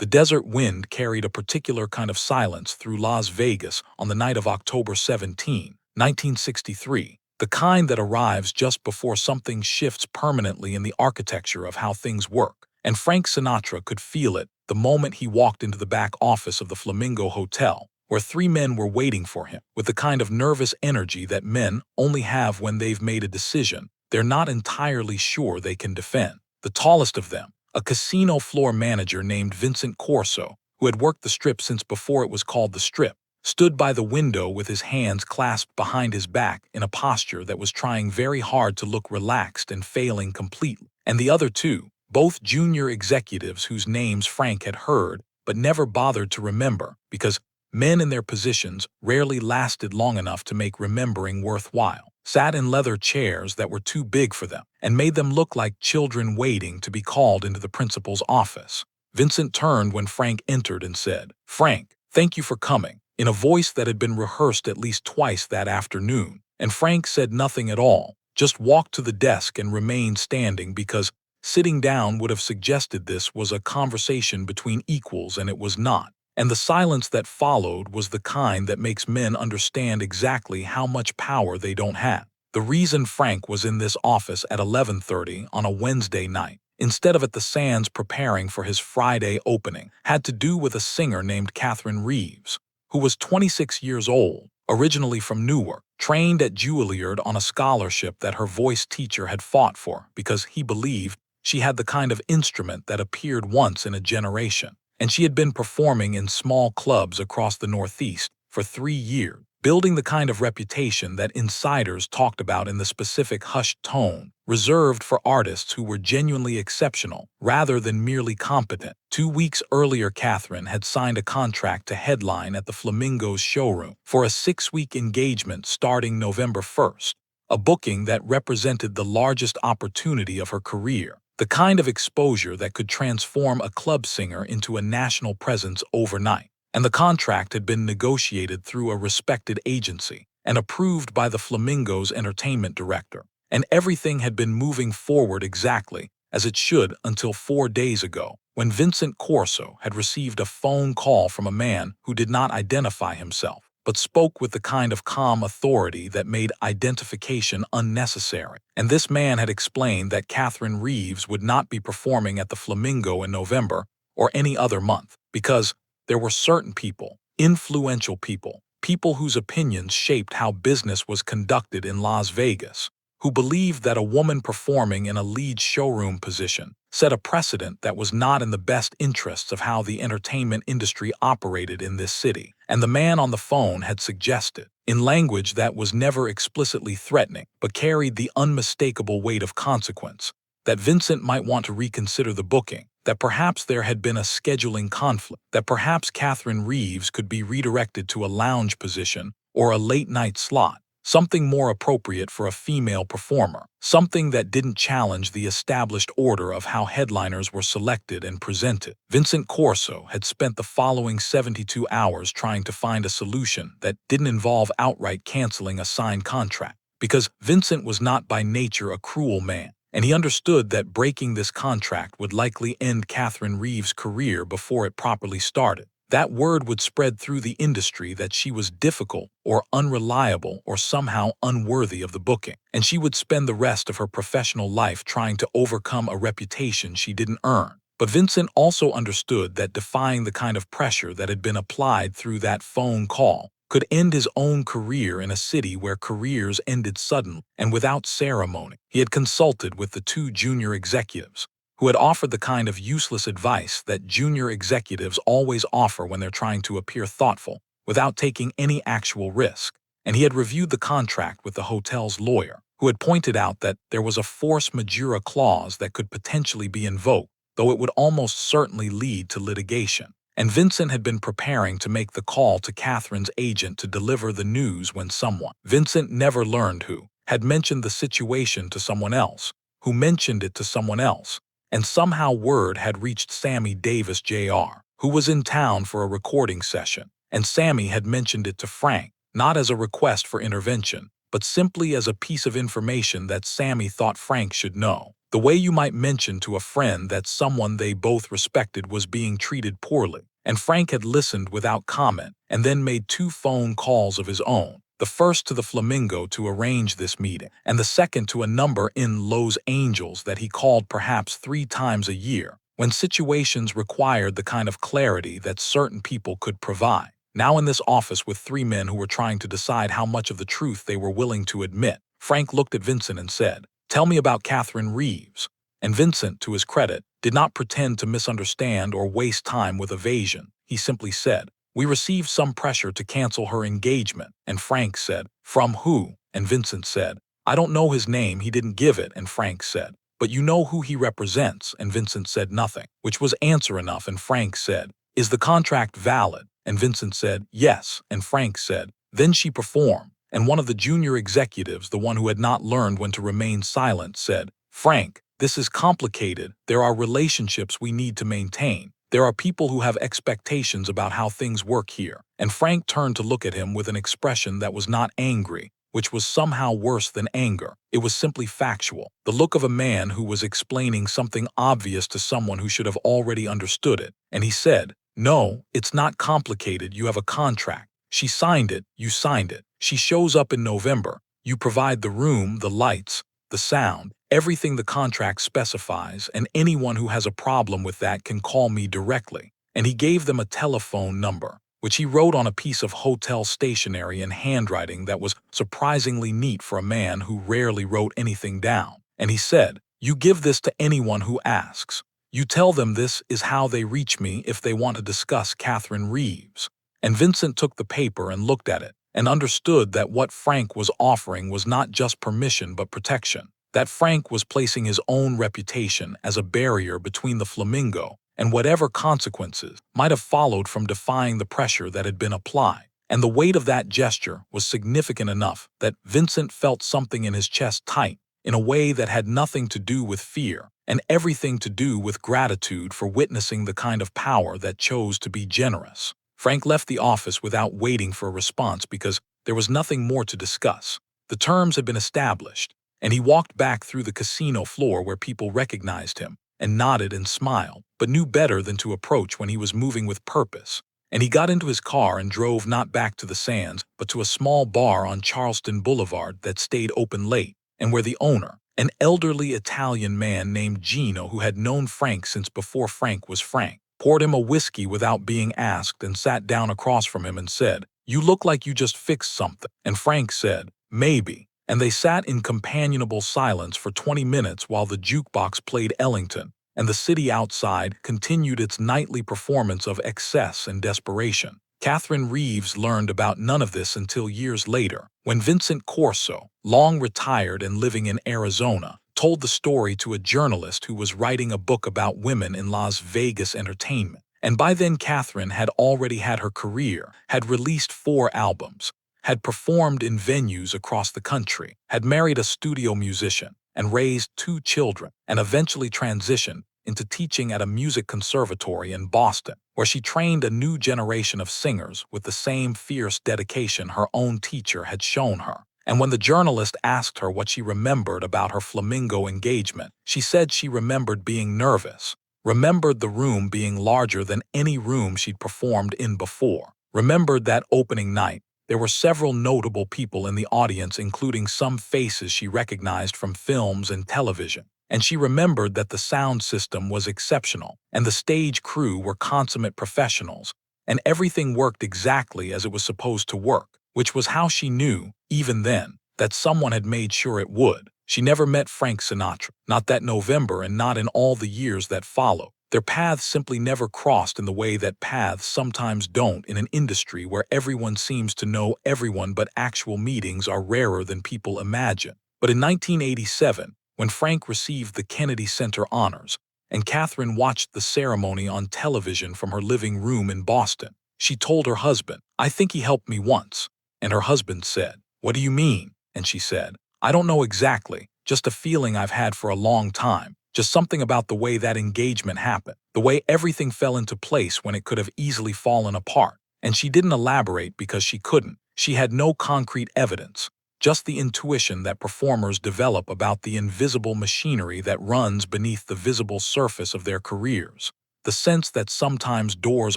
The desert wind carried a particular kind of silence through Las Vegas on the night of October 17, 1963, the kind that arrives just before something shifts permanently in the architecture of how things work. And Frank Sinatra could feel it the moment he walked into the back office of the Flamingo Hotel, where three men were waiting for him, with the kind of nervous energy that men only have when they've made a decision they're not entirely sure they can defend. The tallest of them, a casino floor manager named Vincent Corso, who had worked the Strip since before it was called the Strip, stood by the window with his hands clasped behind his back in a posture that was trying very hard to look relaxed and failing completely. And the other two, both junior executives whose names Frank had heard but never bothered to remember, because men in their positions rarely lasted long enough to make remembering worthwhile, sat in leather chairs that were too big for them and made them look like children waiting to be called into the principal's office. Vincent turned when Frank entered and said, "Frank, thank you for coming," in a voice that had been rehearsed at least twice that afternoon. And Frank said nothing at all, just walked to the desk and remained standing because sitting down would have suggested this was a conversation between equals, and it was not. And the silence that followed was the kind that makes men understand exactly how much power they don't have. The reason Frank was in this office at 11:30 on a Wednesday night, instead of at the Sands preparing for his Friday opening, had to do with a singer named Catherine Reeves, who was 26 years old, originally from Newark, trained at Juilliard on a scholarship that her voice teacher had fought for because he believed she had the kind of instrument that appeared once in a generation. And she had been performing in small clubs across the Northeast for 3 years, building the kind of reputation that insiders talked about in the specific hushed tone reserved for artists who were genuinely exceptional rather than merely competent. 2 weeks earlier, Catherine had signed a contract to headline at the Flamingo's showroom for a 6-week engagement starting November 1st, a booking that represented the largest opportunity of her career. The kind of exposure that could transform a club singer into a national presence overnight. And the contract had been negotiated through a respected agency and approved by the Flamingo's entertainment director. And everything had been moving forward exactly as it should until 4 days ago, when Vincent Corso had received a phone call from a man who did not identify himself, but spoke with the kind of calm authority that made identification unnecessary. And this man had explained that Catherine Reeves would not be performing at the Flamingo in November or any other month, because there were certain people, influential people, people whose opinions shaped how business was conducted in Las Vegas, who believed that a woman performing in a lead showroom position set a precedent that was not in the best interests of how the entertainment industry operated in this city. And the man on the phone had suggested, in language that was never explicitly threatening but carried the unmistakable weight of consequence, that Vincent might want to reconsider the booking, that perhaps there had been a scheduling conflict, that perhaps Catherine Reeves could be redirected to a lounge position or a late-night slot, something more appropriate for a female performer, something that didn't challenge the established order of how headliners were selected and presented. Vincent Corso had spent the following 72 hours trying to find a solution that didn't involve outright canceling a signed contract, because Vincent was not by nature a cruel man, and he understood that breaking this contract would likely end Catherine Reeves' career before it properly started. That word would spread through the industry that she was difficult or unreliable or somehow unworthy of the booking, and she would spend the rest of her professional life trying to overcome a reputation she didn't earn. But Vincent also understood that defying the kind of pressure that had been applied through that phone call could end his own career in a city where careers ended suddenly and without ceremony. He had consulted with the two junior executives, who had offered the kind of useless advice that junior executives always offer when they're trying to appear thoughtful without taking any actual risk. And he had reviewed the contract with the hotel's lawyer, who had pointed out that there was a force majeure clause that could potentially be invoked, though it would almost certainly lead to litigation. And Vincent had been preparing to make the call to Catherine's agent to deliver the news when someone, Vincent never learned who, had mentioned the situation to someone else, who mentioned it to someone else, and somehow word had reached Sammy Davis Jr., who was in town for a recording session, and Sammy had mentioned it to Frank, not as a request for intervention, but simply as a piece of information that Sammy thought Frank should know. The way you might mention to a friend that someone they both respected was being treated poorly. And Frank had listened without comment and then made 2 phone calls of his own. The first to the Flamingo to arrange this meeting, and the second to a number in Los Angeles that he called perhaps 3 times a year, when situations required the kind of clarity that certain people could provide. Now in this office with 3 men who were trying to decide how much of the truth they were willing to admit, Frank looked at Vincent and said, "Tell me about Catherine Reeves." And Vincent, to his credit, did not pretend to misunderstand or waste time with evasion. He simply said, "We received some pressure to cancel her engagement." And Frank said, "From who?" And Vincent said, "I don't know his name, he didn't give it." And Frank said, "But you know who he represents." And Vincent said nothing, which was answer enough. And Frank said, "Is the contract valid?" And Vincent said, "Yes." And Frank said, "Then she performed." And one of the junior executives, the one who had not learned when to remain silent, said, "Frank, this is complicated. There are relationships we need to maintain. There are people who have expectations about how things work here." And Frank turned to look at him with an expression that was not angry, which was somehow worse than anger. It was simply factual, the look of a man who was explaining something obvious to someone who should have already understood it. And he said, "No, it's not complicated. You have a contract. She signed it, you signed it. She shows up in November. You provide the room, the lights, the sound, everything the contract specifies, and anyone who has a problem with that can call me directly." And he gave them a telephone number, which he wrote on a piece of hotel stationery in handwriting that was surprisingly neat for a man who rarely wrote anything down. And he said, "You give this to anyone who asks. You tell them this is how they reach me if they want to discuss Catherine Reeves." And Vincent took the paper and looked at it, and understood that what Frank was offering was not just permission but protection. That Frank was placing his own reputation as a barrier between the Flamingo and whatever consequences might have followed from defying the pressure that had been applied. And the weight of that gesture was significant enough that Vincent felt something in his chest tight, in a way that had nothing to do with fear and everything to do with gratitude for witnessing the kind of power that chose to be generous. Frank left the office without waiting for a response because there was nothing more to discuss. The terms had been established, and he walked back through the casino floor where people recognized him and nodded and smiled, but knew better than to approach when he was moving with purpose. And he got into his car and drove not back to the Sands, but to a small bar on Charleston Boulevard that stayed open late, and where the owner, an elderly Italian man named Gino who had known Frank since before Frank was Frank, poured him a whiskey without being asked and sat down across from him and said, "You look like you just fixed something." And Frank said, "Maybe." And they sat in companionable silence for 20 minutes while the jukebox played Ellington, and the city outside continued its nightly performance of excess and desperation. Catherine Reeves learned about none of this until years later, when Vincent Corso, long retired and living in Arizona, told the story to a journalist who was writing a book about women in Las Vegas entertainment. And by then Catherine had already had her career, had released 4 albums, had performed in venues across the country, had married a studio musician, and raised 2 children, and eventually transitioned into teaching at a music conservatory in Boston, where she trained a new generation of singers with the same fierce dedication her own teacher had shown her. And when the journalist asked her what she remembered about her Flamingo engagement, she said she remembered being nervous, remembered the room being larger than any room she'd performed in before, remembered that opening night. There were several notable people in the audience, including some faces she recognized from films and television. And she remembered that the sound system was exceptional, and the stage crew were consummate professionals, and everything worked exactly as it was supposed to work, which was how she knew, even then, that someone had made sure it would. She never met Frank Sinatra, not that November and not in all the years that followed. Their paths simply never crossed in the way that paths sometimes don't in an industry where everyone seems to know everyone, but actual meetings are rarer than people imagine. But in 1987, when Frank received the Kennedy Center honors, and Catherine watched the ceremony on television from her living room in Boston, she told her husband, "I think he helped me once." And her husband said, "What do you mean?" And she said, "I don't know exactly, just a feeling I've had for a long time. Just something about the way that engagement happened, the way everything fell into place when it could have easily fallen apart." And she didn't elaborate because she couldn't. She had no concrete evidence, just the intuition that performers develop about the invisible machinery that runs beneath the visible surface of their careers. The sense that sometimes doors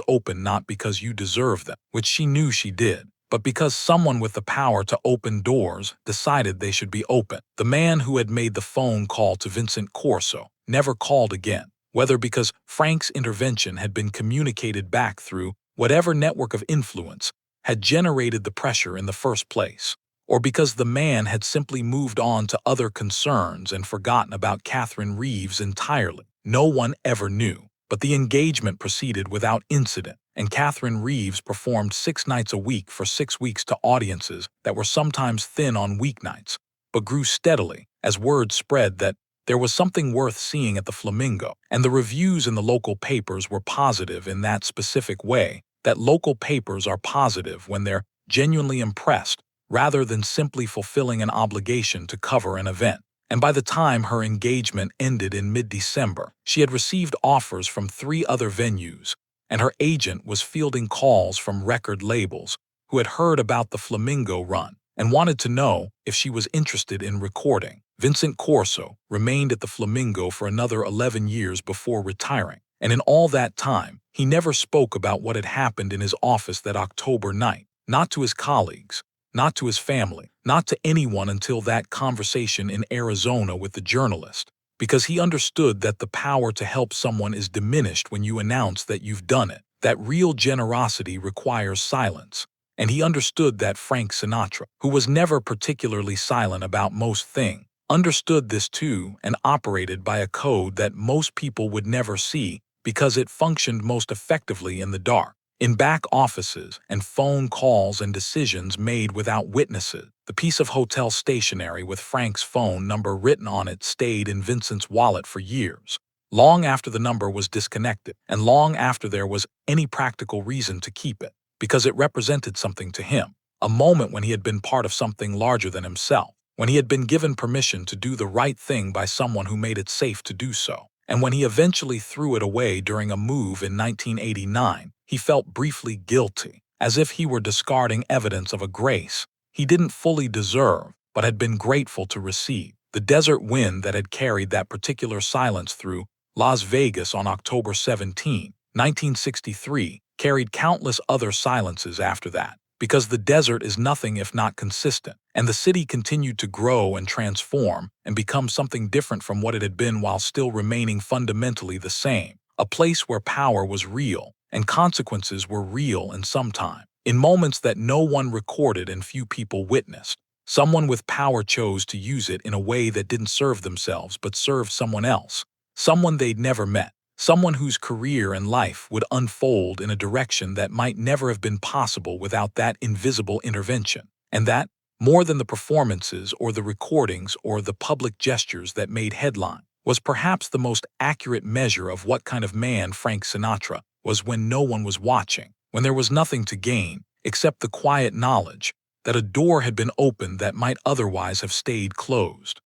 open not because you deserve them, which she knew she did, but because someone with the power to open doors decided they should be open. The man who had made the phone call to Vincent Corso never called again, whether because Frank's intervention had been communicated back through whatever network of influence had generated the pressure in the first place, or because the man had simply moved on to other concerns and forgotten about Catherine Reeves entirely. No one ever knew. But the engagement proceeded without incident, and Catherine Reeves performed 6 nights a week for 6 weeks to audiences that were sometimes thin on weeknights, but grew steadily as word spread that there was something worth seeing at the Flamingo, and the reviews in the local papers were positive in that specific way, that local papers are positive when they're genuinely impressed rather than simply fulfilling an obligation to cover an event. And by the time her engagement ended in mid-December, she had received offers from 3 other venues, and her agent was fielding calls from record labels who had heard about the Flamingo run and wanted to know if she was interested in recording. Vincent Corso remained at the Flamingo for another 11 years before retiring, and in all that time, he never spoke about what had happened in his office that October night, not to his colleagues, not to his family, not to anyone until that conversation in Arizona with the journalist, because he understood that the power to help someone is diminished when you announce that you've done it, that real generosity requires silence. And he understood that Frank Sinatra, who was never particularly silent about most things, understood this too and operated by a code that most people would never see because it functioned most effectively in the dark. In back offices and phone calls and decisions made without witnesses, the piece of hotel stationery with Frank's phone number written on it stayed in Vincent's wallet for years, long after the number was disconnected and long after there was any practical reason to keep it, because it represented something to him, a moment when he had been part of something larger than himself, when he had been given permission to do the right thing by someone who made it safe to do so. And when he eventually threw it away during a move in 1989, he felt briefly guilty, as if he were discarding evidence of a grace he didn't fully deserve but had been grateful to receive. The desert wind that had carried that particular silence through Las Vegas on October 17, 1963, carried countless other silences after that, because the desert is nothing if not consistent, and the city continued to grow and transform and become something different from what it had been while still remaining fundamentally the same, a place where power was real and consequences were real and sometime, in moments that no one recorded and few people witnessed. Someone with power chose to use it in a way that didn't serve themselves but served someone else, someone they'd never met, someone whose career and life would unfold in a direction that might never have been possible without that invisible intervention. And that, more than the performances or the recordings or the public gestures that made headline, was perhaps the most accurate measure of what kind of man Frank Sinatra was when no one was watching, when there was nothing to gain except the quiet knowledge that a door had been opened that might otherwise have stayed closed.